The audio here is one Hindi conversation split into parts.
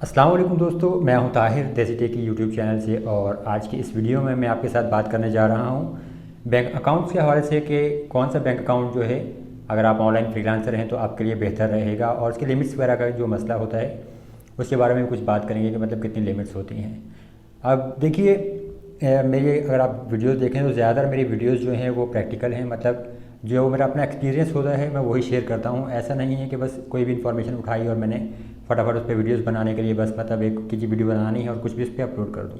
अस्सलाम वालेकुम दोस्तों, मैं हूं ताहिर देसी टेक की यूट्यूब चैनल से। और आज की इस वीडियो में मैं आपके साथ बात करने जा रहा हूं बैंक अकाउंट्स के हवाले से कि कौन सा बैंक अकाउंट जो है अगर आप ऑनलाइन फ्रीलांसर हैं तो आपके लिए बेहतर रहेगा, और उसके लिमिट्स वगैरह का जो मसला होता है उसके बारे में कुछ बात करेंगे कि मतलब कितनी लिमिट्स होती हैं। अब देखिए, मेरी अगर आप वीडियोस देखें तो ज़्यादातर मेरी वीडियोस जो हैं वो प्रैक्टिकल हैं, मतलब जो मेरा अपना एक्सपीरियंस होता है मैं वही शेयर करता हूँ। ऐसा नहीं है कि बस कोई भी इन्फॉर्मेशन उठाई और मैंने फटाफट उस पर वीडियोस बनाने के लिए बस मतलब एक की वीडियो बनानी है और कुछ भी उस पर अपलोड कर दूँ।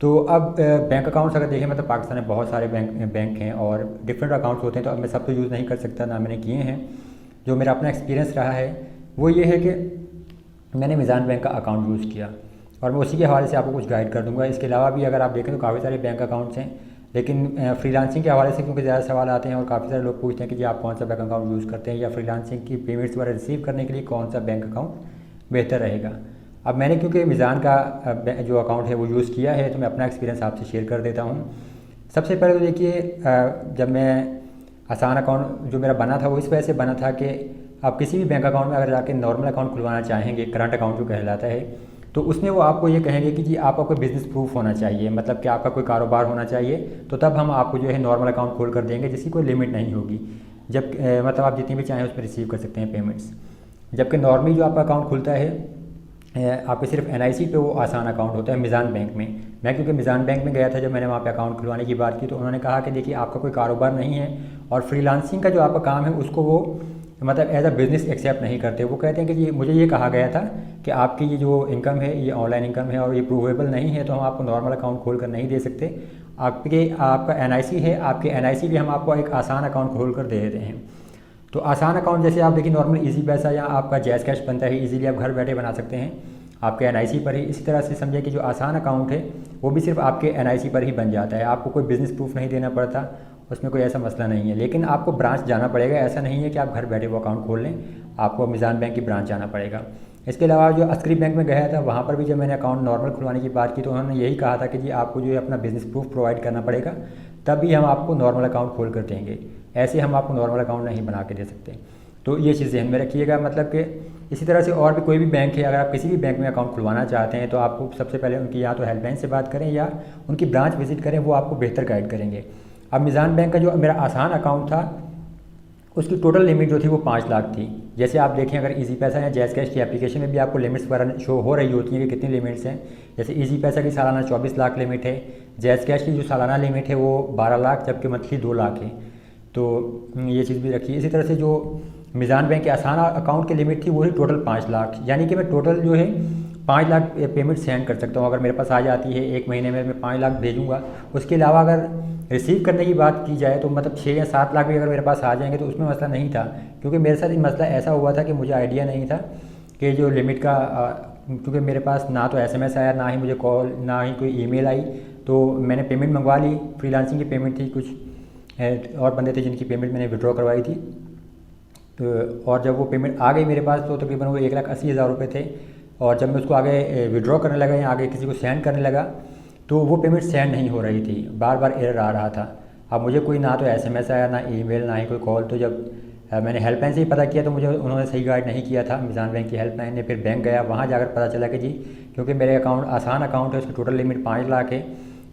तो अब बैंक अकाउंट्स अगर देखें, मतलब पाकिस्तान में बहुत सारे बैंक हैं और डिफरेंट अकाउंट्स होते हैं, तो अब मैं सब तो यूज़ नहीं कर सकता, ना मैंने किए हैं। जो मेरा अपना एक्सपीरियंस रहा है वो ये है कि मैंने मीज़ान बैंक का अकाउंट यूज़ किया और मैं उसी के हवाले से आपको कुछ गाइड कर दूंगा। इसके अलावा भी अगर आप देखें तो काफ़ी सारे बैंक अकाउंट्स हैं, लेकिन फ्रीलांसिंग के हवाले से क्योंकि ज़्यादा सवाल आते हैं और काफ़ी सारे लोग पूछते हैं कि जी आप कौन सा बैंक अकाउंट यूज़ करते हैं या फ्रीलांसिंग की पेमेंट्स वगैरह रिसीव करने के लिए कौन सा बैंक अकाउंट बेहतर रहेगा। अब मैंने क्योंकि मीज़ान का जो अकाउंट है वो यूज़ किया है तो मैं अपना एक्सपीरियंस आपसे शेयर कर देता हूँ। सबसे पहले तो देखिए, जब मैं आसान अकाउंट जो मेरा बना था वो इस वजह से बना था कि आप किसी भी बैंक अकाउंट में अगर जाके नॉर्मल अकाउंट खुलवाना चाहेंगे, करंट अकाउंट जो कहलाता है, तो उसमें वो आपको ये कहेंगे कि जी आपका कोई बिज़नेस प्रूफ होना चाहिए, मतलब कि आपका कोई कारोबार होना चाहिए, तो तब हम आपको जो है नॉर्मल अकाउंट खोल कर देंगे जिसकी कोई लिमिट नहीं होगी। जब मतलब आप जितनी भी चाहें उस पर रिसीव कर सकते हैं पेमेंट्स। जबकि नॉर्मली जो आपका अकाउंट खुलता है आपके सिर्फ एनआईसी पे वो आसान अकाउंट होता है मीज़ान बैंक में। मैं क्योंकि मीज़ान बैंक में गया था जब मैंने वहाँ पे अकाउंट खुलवाने की बात की, तो उन्होंने कहा कि देखिए आपका कोई कारोबार नहीं है और फ्रीलांसिंग का जो आपका काम है उसको वो मतलब एज अ बिज़नेस एक्सेप्ट नहीं करते। वो कहते हैं कि जी मुझे ये कहा गया था कि आपकी ये जो इनकम है ये ऑनलाइन इनकम है और ये प्रूवेबल नहीं है, तो हम आपको नॉर्मल अकाउंट खोल कर नहीं दे सकते। आपका एनआईसी है, आपके एनआईसी भी हम आपको एक आसान अकाउंट खोल कर दे देते हैं। तो आसान अकाउंट जैसे आप देखिए नॉर्मल इजी पैसा या आपका जैज़ कैश बनता है, इजीली आप घर बैठे बना सकते हैं आपके एनआईसी पर ही। इसी तरह से समझिए कि जो आसान अकाउंट है वो भी सिर्फ आपके एनआईसी पर ही बन जाता है, आपको कोई बिज़नेस प्रूफ नहीं देना पड़ता, उसमें कोई ऐसा मसला नहीं है। लेकिन आपको ब्रांच जाना पड़ेगा, ऐसा नहीं है कि आप घर बैठे वो अकाउंट खोल लें, आपको मीज़ान बैंक की ब्रांच जाना पड़ेगा। इसके अलावा जो अस्करी बैंक में गया था वहाँ पर भी जब मैंने अकाउंट नॉर्मल खुलवाने की बात की तो उन्होंने यही कहा था कि जी आपको जो है अपना बिज़नेस प्रूफ प्रोवाइड करना पड़ेगा, तभी हम आपको नॉर्मल अकाउंट खोल कर देंगे, ऐसे हम आपको नॉर्मल अकाउंट नहीं बना के दे सकते। तो ये चीज़ ध्यान में रखिएगा। मतलब कि इसी तरह से और भी कोई भी बैंक है, अगर आप किसी भी बैंक में अकाउंट खुलवाना चाहते हैं तो आपको सबसे पहले उनकी या तो हेल्पलाइन से बात करें या उनकी ब्रांच विजिट करें, वो आपको बेहतर गाइड करेंगे। अब मीज़ान बैंक का जो मेरा आसान अकाउंट था उसकी टोटल लिमिट जो थी वो 5 लाख थी। जैसे आप देखें अगर इजी पैसा या जैज़ कैश की एप्लीकेशन में भी आपको लिमिट्स वगैरह शो हो रही होती हैं कि कितनी लिमिट्स हैं। जैसे इजी पैसा की सालाना 24 लाख लिमिट है, जैज़ कैश की जो सालाना लिमिट है वो 12 लाख, जबकि मंथली 2 लाख है। तो ये चीज़ भी रखिए। इसी तरह से जो मीज़ान बैंक के आसान अकाउंट की लिमिट थी वही टोटल 5 लाख, यानी कि मैं टोटल जो है 5 लाख पेमेंट सेंड कर सकता हूँ अगर मेरे पास आ जाती है। एक महीने में मैं 5 लाख भेजूँगा। उसके अलावा अगर रिसीव करने की बात की जाए तो मतलब 6 या 7 लाख भी अगर मेरे पास आ जाएंगे तो उसमें मसला नहीं था, क्योंकि मेरे साथ ये मसला ऐसा हुआ था कि मुझे आइडिया नहीं था कि जो लिमिट का क्योंकि मेरे पास ना तो एसएमएस आया, ना ही मुझे कॉल, ना ही कोई ईमेल आई। तो मैंने पेमेंट मंगवा ली, फ्रीलांसिंग की पेमेंट थी, कुछ और बंदे थे जिनकी पेमेंट मैंने विड्रॉ करवाई थी। तो और जब वो पेमेंट आ गई मेरे पास तो तकरीबन वो 1,80,000 रुपये थे। और जब मैं उसको आगे विड्रॉ करने लगा या आगे किसी को सेंड करने लगा तो वो पेमेंट सेंड नहीं हो रही थी, बार बार एरर आ रहा था। अब मुझे कोई ना तो एसएमएस आया, ना ईमेल, ना ही कोई कॉल। तो जब मैंने हेल्पलाइन से ही पता किया तो मुझे उन्होंने सही गाइड नहीं किया था मीज़ान बैंक की हेल्पलाइन ने। फिर बैंक गया, वहाँ जाकर पता चला कि जी क्योंकि मेरे अकाउंट आसान अकाउंट है उसकी टोटल लिमिट 5 लाख है,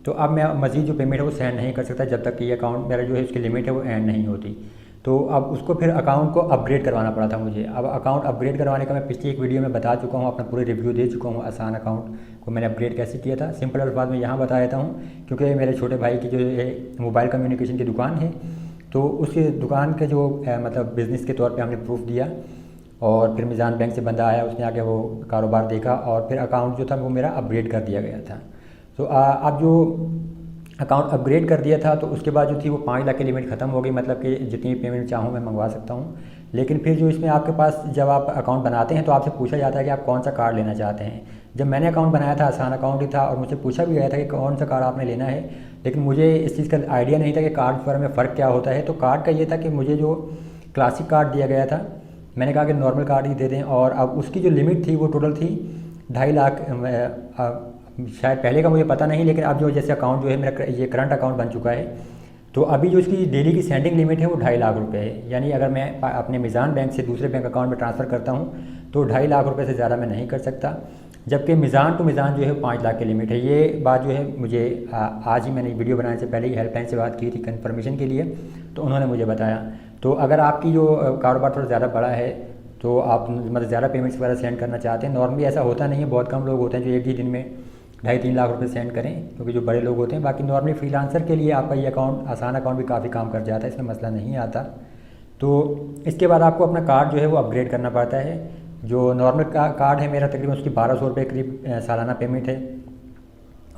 तो अब मैं मज़ीद जो पेमेंट है वो सेंड नहीं कर सकता जब तक कि ये अकाउंट मेरा जो है उसकी लिमिट है वो एंड नहीं होती। तो अब उसको फिर अकाउंट को अपग्रेड करवाना पड़ा था मुझे। अब अकाउंट अपग्रेड करवाने का मैं पिछली एक वीडियो में बता चुका हूँ, अपना पूरे रिव्यू दे चुका हूँ आसान अकाउंट को मैंने अपग्रेड कैसे किया था। सिंपल अल्फाज में यहाँ बता देता हूँ, क्योंकि मेरे छोटे भाई की जो है मोबाइल कम्युनिकेशन की दुकान है, तो उसकी दुकान के जो मतलब बिज़नेस के तौर पर हमने प्रूफ दिया और फिर मीज़ान बैंक से बंदा आया, उसने आके वो कारोबार देखा और फिर अकाउंट जो था वो मेरा अपग्रेड कर दिया गया था। तो अब जो अकाउंट अपग्रेड कर दिया था तो उसके बाद जो थी वो 5 लाख की लिमिट ख़त्म हो गई, मतलब कि जितनी पेमेंट चाहूँ मैं मंगवा सकता हूँ। लेकिन फिर जो इसमें आपके पास जब आप अकाउंट बनाते हैं तो आपसे पूछा जाता है कि आप कौन सा कार्ड लेना चाहते हैं। जब मैंने अकाउंट बनाया था आसान अकाउंट ही था और मुझे पूछा भी गया था कि कौन सा कार्ड आपने लेना है, लेकिन मुझे इस चीज़ का आइडिया नहीं था कि कार्ड पर में फ़र्क क्या होता है। तो कार्ड का ये था कि मुझे जो क्लासिक कार्ड दिया गया था, मैंने कहा कि नॉर्मल कार्ड ही दे दें, और अब उसकी जो लिमिट थी वो टोटल थी 2.5 लाख। शायद पहले का मुझे पता नहीं, लेकिन अब जो जैसे अकाउंट जो है मेरा ये करंट अकाउंट बन चुका है, तो अभी जो इसकी डेली की सेंडिंग लिमिट है वो 2.5 लाख रुपए है। यानी अगर मैं अपने मीज़ान बैंक से दूसरे बैंक अकाउंट में ट्रांसफ़र करता हूँ तो 2.5 लाख रुपए से ज़्यादा मैं नहीं कर सकता। जबकि मीज़ान टू मीज़ान जो है 5 लाख की लिमिट है। ये बात जो है मुझे आज ही मैंने वीडियो बनाने से पहले ही हेल्पलाइन से बात की थी कंफर्मेशन के लिए, तो उन्होंने मुझे बताया। तो अगर आपकी जो कारोबार थोड़ा ज़्यादा बड़ा है तो आप मतलब ज़्यादा पेमेंट्स वगैरह सेंड करना चाहते हैं, नॉर्मली ऐसा होता नहीं है, बहुत कम लोग होते हैं जो एक ही दिन में 2.5-3 लाख रुपए सेंड करें, क्योंकि जो बड़े लोग होते हैं। बाकी नॉर्मली फ्रीलांसर के लिए आपका ये अकाउंट आसान अकाउंट भी काफ़ी काम कर जाता है, इसमें मसला नहीं आता। तो इसके बाद आपको अपना कार्ड जो है वो अपग्रेड करना पड़ता है। जो नॉर्मल कार्ड है मेरा तकरीबन उसकी 1200 रुपये करीब सालाना पेमेंट है,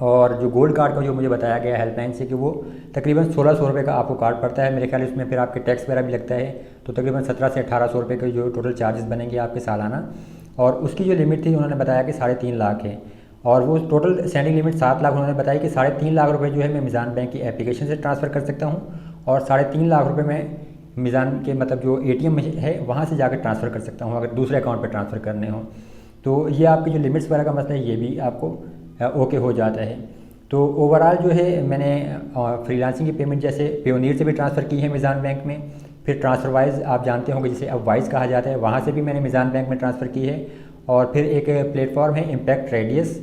और जो गोल्ड कार्ड का जो मुझे बताया गया हेल्पलाइन से कि वो तकरीबन 1600 रुपये का आपको कार्ड पड़ता है। मेरे ख्याल उसमें फिर आपके टैक्स वगैरह भी लगता है, तो तकरीबन 1700 से 1800 रुपये के जो टोटल चार्जेस बनेंगे आपके सालाना। और उसकी जो लिमिट थी उन्होंने बताया कि 3.5 लाख है, और वो टोटल सेंडिंग लिमिट 7 लाख उन्होंने बताया कि 3.5 लाख रुपये जो है मैं मीज़ान बैंक की एप्लीकेशन से ट्रांसफ़र कर सकता हूँ, और 3.5 लाख रुपये मैं मीज़ान के मतलब जो ATM है वहाँ से जाकर ट्रांसफ़र कर सकता हूँ अगर दूसरे अकाउंट पर ट्रांसफ़र करने हो। तो ये आपकी जो लिमिट्स वगैरह का मसला है ये भी आपको ओके हो जाता है। तो ओवरऑल जो है मैंने फ्रीलांसिंग की पेमेंट जैसे पेयोनियर से भी ट्रांसफ़र की है मीज़ान बैंक में, फिर ट्रांसफ़रवाइज आप जानते होंगे जिसे अब वाइज कहा जाता है, वहाँ से भी मैंने मीज़ान बैंक में ट्रांसफ़र की है। और फिर एक प्लेटफॉर्म है इम्पैक्ट रेडियस,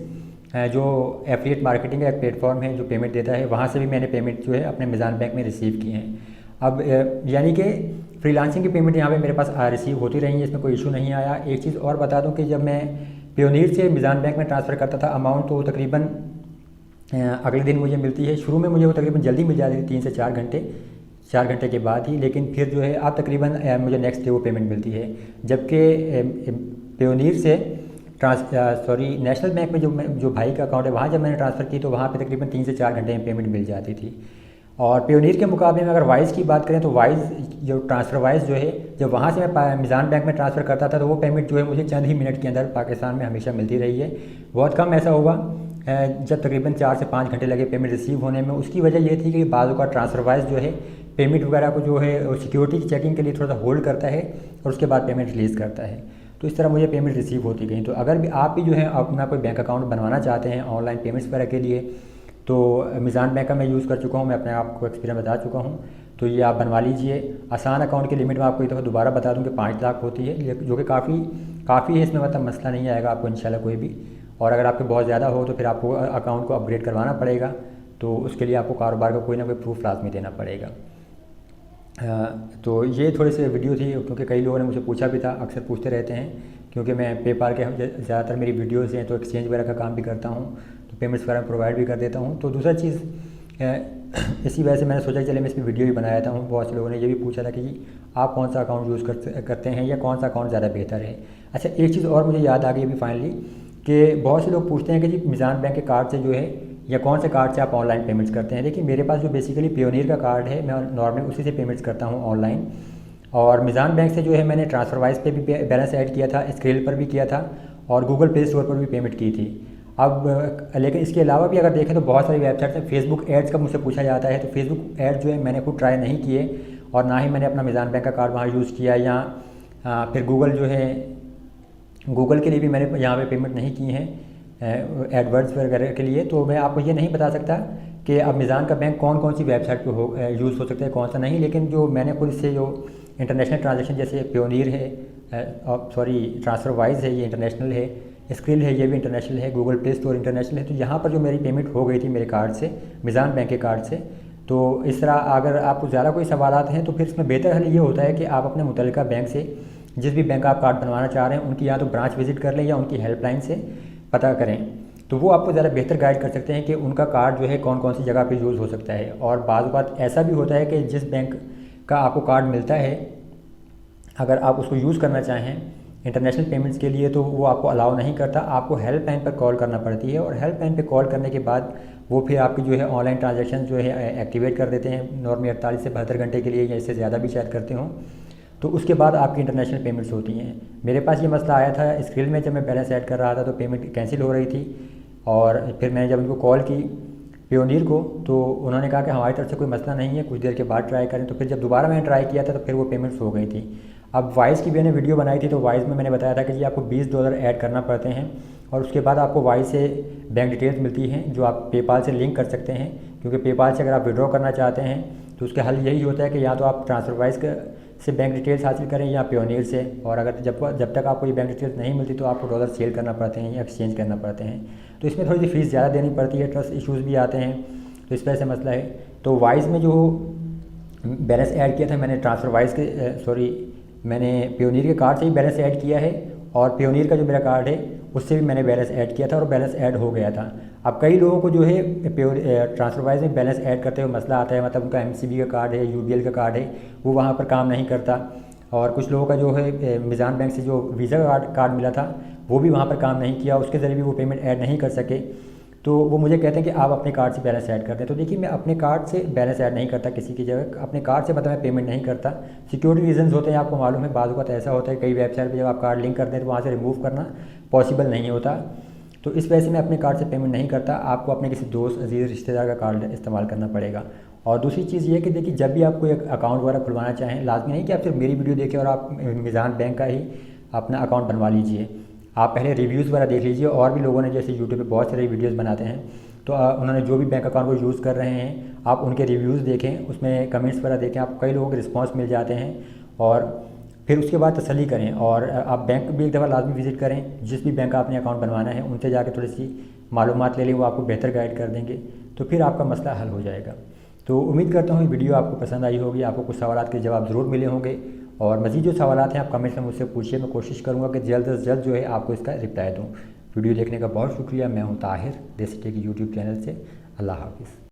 जो एफिलिएट मार्केटिंग का एक प्लेटफॉर्म है जो पेमेंट देता है, वहाँ से भी मैंने पेमेंट जो है अपने मीज़ान बैंक में रिसीव की हैं। अब यानी कि फ्रीलांसिंग की पेमेंट यहाँ पे मेरे पास रिसीव होती रही है, इसमें कोई इशू नहीं आया। एक चीज़ और बता दूँ कि जब मैं पेयोनियर से मीज़ान बैंक में ट्रांसफ़र करता था अमाउंट, तो तकरीबन अगले दिन मुझे मिलती है। शुरू में मुझे वो तकरीबन जल्दी मिल जाती थी 3 से 4 घंटे के बाद ही, लेकिन फिर जो है अब तकरीबन मुझे नेक्स्ट डे वो पेमेंट मिलती है। जबकि पेयोनियर से नेशनल बैंक में जो भाई का अकाउंट है वहाँ जब मैंने ट्रांसफ़र की तो वहाँ पे तकरीबन 3 से 4 घंटे में पेमेंट मिल जाती थी। और पेयोनियर के मुकाबले में अगर वाइज की बात करें तो वाइज जो ट्रांसफ़र वाइज जो है, जब वहाँ से मैं मीज़ान बैंक में ट्रांसफ़र करता था तो वो पेमेंट जो है मुझे चंद ही मिनट के अंदर पाकिस्तान में हमेशा मिलती रही है। बहुत कम ऐसा हुआ जब तकरीबन 4 से 5 घंटे लगे पेमेंट रिसीव होने में। उसकी वजह ये थी कि बाज़ का ट्रांसफ़र वाइज जो है पेमेंट वगैरह को जो है सिक्योरिटी की चेकिंग के लिए थोड़ा सा होल्ड करता है और उसके बाद पेमेंट रिलीज़ करता है। तो इस तरह मुझे पेमेंट रिसीव होती गई। तो अगर भी आप भी जो है अपना कोई बैंक अकाउंट बनवाना चाहते हैं ऑनलाइन पेमेंट्स वगैरह के लिए, तो मीज़ान बैंक का मैं यूज़ कर चुका हूँ, मैं अपने आपको एक्सपीरियंस बता चुका हूँ, तो ये आप बनवा लीजिए। आसान अकाउंट की लिमिट मैं आपको एक दफ़ा दोबारा बता दूँ कि 5 लाख होती है, जो कि काफ़ी है, इसमें मतलब मसला नहीं आएगा आपको इंशाल्लाह कोई भी। और अगर आपके बहुत ज़्यादा हो तो फिर आपको अकाउंट को अपग्रेड करवाना पड़ेगा, तो उसके लिए आपको कारोबार का कोई ना कोई प्रूफ लाजमी देना पड़ेगा। तो ये थोड़ी सी वीडियो थी, क्योंकि कई लोगों ने मुझे पूछा भी था, अक्सर पूछते रहते हैं, क्योंकि मैं पेपाल के ज़्यादातर मेरी वीडियोज़ हैं तो एक्सचेंज वगैरह का काम भी करता हूँ, तो पेमेंट्स वगैरह प्रोवाइड भी कर देता हूँ। तो दूसरा चीज़ इसी वजह से मैंने सोचा चले मैं इस पर वीडियो भी बनाया था। बहुत से लोगों ने ये भी पूछा था कि आप कौन सा अकाउंट यूज़ करते हैं या कौन सा अकाउंट ज़्यादा बेहतर है। अच्छा, एक चीज़ और मुझे याद आ गई अभी फाइनली, कि बहुत से लोग पूछते हैं कि जी मीज़ान बैंक के कार्ड से जो है या कौन से कार्ड से आप ऑनलाइन पेमेंट्स करते हैं। देखिए मेरे पास जो बेसिकली पेयोनियर का कार्ड है, मैं नॉर्मली उसी से पेमेंट्स करता हूँ ऑनलाइन, और मीज़ान बैंक से जो है मैंने ट्रांसफ़रवाइज पे भी बैलेंस ऐड किया था, स्क्रिल पर भी किया था, और गूगल प्ले स्टोर पर भी पेमेंट की थी। अब लेकिन इसके अलावा भी अगर देखें तो बहुत सारी वेबसाइट्स हैं। फेसबुक एड्स का मुझसे पूछा जाता है, तो फेसबुक एड जो है मैंने खुद ट्राई नहीं किए, और ना ही मैंने अपना मीज़ान बैंक का कार्ड वहाँ यूज़ किया, या फिर गूगल जो है गूगल के लिए भी मैंने यहाँ पे पेमेंट नहीं की हैं एडवर्ड्स वगैरह के लिए। तो मैं आपको ये नहीं बता सकता कि अब मीज़ान का बैंक कौन कौन सी वेबसाइट पे यूज़ हो सकता है कौन सा नहीं, लेकिन जो मैंने खुद से जो इंटरनेशनल ट्रांजेक्शन जैसे पेयोनियर है, ट्रांसफ़रवाइज है ये इंटरनेशनल है, स्क्रिल है ये भी इंटरनेशनल है, गूगल प्ले स्टोर इंटरनेशनल है, तो यहाँ पर जो मेरी पेमेंट हो गई थी मेरे कार्ड से, मीज़ान बैंक के कार्ड से। तो इस तरह अगर आपको ज़्यादा कोई सवालात हैं तो फिर इसमें बेहतर हल ये होता है कि आप अपने मुतल्लिका बैंक से, जिस भी बैंक आप कार्ड बनवाना चाह रहे हैं, उनकी या तो ब्रांच विज़िट कर लें या उनकी हेल्पलाइन से पता करें, तो वो आपको ज़्यादा बेहतर गाइड कर सकते हैं कि उनका कार्ड जो है कौन कौन सी जगह पे यूज़ हो सकता है। और बाज़ बात ऐसा भी होता है कि जिस बैंक का आपको कार्ड मिलता है, अगर आप उसको यूज़ करना चाहें इंटरनेशनल पेमेंट्स के लिए, तो वो आपको अलाउ नहीं करता, आपको हेल्पलाइन पर कॉल करना पड़ती है, और हेल्पलाइन पर कॉल करने के बाद वो फिर आपकी जो है ऑनलाइन ट्रांजेक्शन जो है एक्टिवेट कर देते हैं नॉर्मली 48 से 72 घंटे के लिए, या इससे ज़्यादा भी शायद करते हों। तो उसके बाद आपकी इंटरनेशनल पेमेंट्स होती हैं। मेरे पास ये मसला आया था स्क्रिल में, जब मैं बैलेंस ऐड कर रहा था तो पेमेंट कैंसिल हो रही थी, और फिर मैंने जब उनको कॉल की पेयोनियर को, तो उन्होंने कहा कि हमारी तरफ से कोई मसला नहीं है, कुछ देर के बाद ट्राई करें। तो फिर जब दोबारा मैंने ट्राई किया था तो फिर वो पेमेंट्स हो गई थी। अब वाइज की भी मैंने वीडियो बनाई थी, तो वाइज में मैंने बताया था कि जी आपको $20 ऐड करना पड़ते हैं, और उसके बाद आपको वाइज से बैंक डिटेल्स मिलती हैं जो आप पेपाल से लिंक कर सकते हैं, क्योंकि पेपाल से अगर आप विड्रॉ करना चाहते हैं तो उसका हल यही होता है कि या तो आप ट्रांसफ़रवाइज से बैंक डिटेल्स हासिल करें या प्योनियर से। और अगर जब तक आपको ये बैंक डिटेल्स नहीं मिलती तो आपको डॉलर सेल करना पड़ते हैं या एक्सचेंज करना पड़ते हैं। तो इसमें थोड़ी सी फीस ज़्यादा देनी पड़ती है, ट्रस्ट इश्यूज़ भी आते हैं, तो इस वजह से मसला है। तो वाइज में जो बैलेंस ऐड किया था मैंने ट्रांसफ़र वाइज के मैंने प्योनियर के कार्ड से ही बैलेंस ऐड किया है, और प्योनियर का जो मेरा कार्ड है उससे भी मैंने बैलेंस ऐड किया था और बैलेंस ऐड हो गया था। अब कई लोगों को जो है ट्रांसफ़र वाइज में बैलेंस ऐड करते हुए मसला आता है, मतलब उनका MCB का कार्ड है, UBL का कार्ड है, वो वहाँ पर काम नहीं करता। और कुछ लोगों का जो है मिज़ान बैंक से जो वीज़ा का कार्ड मिला था वो भी वहाँ पर काम नहीं किया, उसके ज़रिए भी वो पेमेंट ऐड नहीं कर सके। तो वो मुझे कहते हैं कि आप अपने कार्ड से बैलेंस ऐड कर दें। तो देखिए, मैं अपने कार्ड से बैलेंस ऐड नहीं करता किसी की जगह, अपने कार्ड से मतलब मैं पेमेंट नहीं करता। सिक्योरिटी रीजंस होते हैं, आपको मालूम है, बाज़ वक़्त ऐसा होता है कई वेबसाइट पे जब आप कार्ड लिंक करते हैं तो वहाँ से रिमूव करना पॉसिबल नहीं होता। तो इस वजह से मैं अपने कार्ड से पेमेंट नहीं करता। आपको अपने किसी दोस्त, अजीज़, रिश्तेदार का कार्ड इस्तेमाल करना पड़ेगा। और दूसरी चीज़ ये है कि देखिए, जब भी आप कोई अकाउंट वगैरह खुलवाना चाहें, लाजमी नहीं कि आप सिर्फ मेरी वीडियो देखें और आप मिज़ान बैंक का ही अपना अकाउंट बनवा लीजिए। आप पहले रिव्यूज़ वगैरह देख लीजिए, और भी लोगों ने जैसे यूट्यूब पे बहुत सारे वीडियोस बनाते हैं, तो उन्होंने जो भी बैंक अकाउंट वो यूज़ कर रहे हैं आप उनके रिव्यूज़ देखें, उसमें कमेंट्स वगैरह देखें, आपको कई लोगों के रिस्पांस मिल जाते हैं। और फिर उसके बाद तसल्ली करें, और आप बैंक भी एक दफ़ा लाजमी विज़िट करें। जिस भी बैंक का आपने अकाउंट बनवाना है उनसे जाकर थोड़ी सी मालूमात ले लें, वो आपको बेहतर गाइड कर देंगे, तो फिर आपका मसला हल हो जाएगा। तो उम्मीद करता हूँ ये वीडियो आपको पसंद आई होगी, आपको कुछ सवालात के जवाब ज़रूर मिले होंगे। और मज़ीद जो सवालात हैं आप कमेंट्स में मुझसे पूछिए, मैं कोशिश करूँगा कि जल्द से जल्द जो है आपको इसका रिप्लाई दूँ। वीडियो देखने का बहुत शुक्रिया। मैं हूँ ताहिर, देसी टेक यूट्यूब चैनल से। अल्लाह हाफ़िज़।